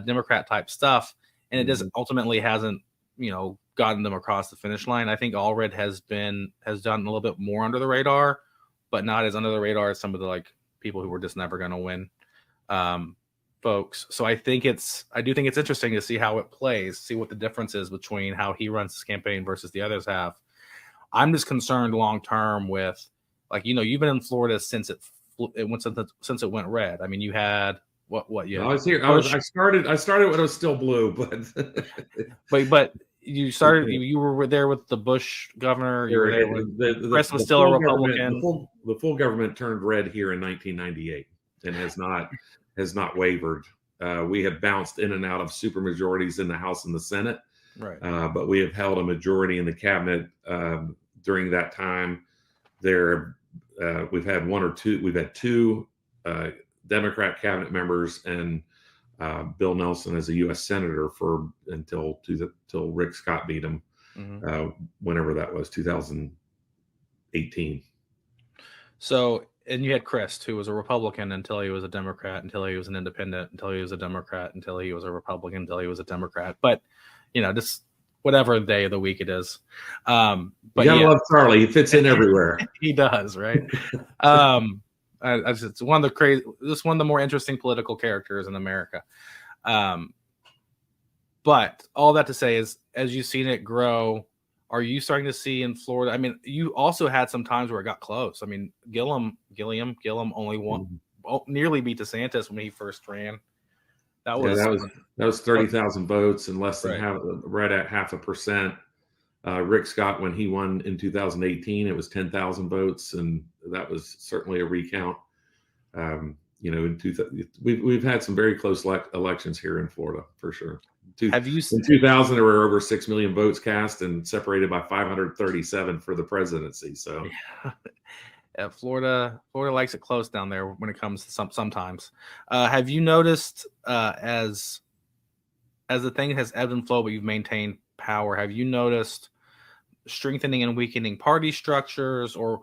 Democrat type stuff, and it Mm-hmm. doesn't ultimately hasn't gotten them across the finish line. I think Allred has done a little bit more under the radar, but not as under the radar as some of the like people who were just never going to win folks. So I do think it's interesting to see how it plays, see what the difference is between how he runs his campaign versus the others have. I'm just concerned long term with, like, you've been in Florida since it went red. I mean, you had what you had. I was here. I started when it was still blue, but you started. You were there with the Bush governor. You were there when Chris was still a Republican. The full government turned red here in 1998 and has not wavered. We have bounced in and out of supermajorities in the House and the Senate, right? But we have held a majority in the cabinet during that time. We've had two Democrat cabinet members and Bill Nelson as a U.S. senator until Rick Scott beat him, whenever that was, 2018. So, and you had Chris, who was a Republican until he was a Democrat, until he was an independent, until he was a Democrat, until he was a Republican, until he was a Democrat. But just whatever day of the week it is. But you gotta love Charlie. He fits in everywhere. He does, right? It's one of the more interesting political characters in America. But all that to say is, as you've seen it grow, are you starting to see in Florida? I mean, you also had some times where it got close. I mean, Gillum only won, nearly beat DeSantis when he first ran. That was 30,000 votes and less than right at 0.5%. Rick Scott, when he won in 2018, it was 10,000 votes, and that was certainly a recount. We've had some very close elections here in Florida for sure. In 2000, there were over 6 million votes cast and separated by 537 for the presidency. So, yeah, Florida likes it close down there when it comes to sometimes. Have you noticed as the thing has ebbed and flowed, but you've maintained power? Have you noticed strengthening and weakening party structures, or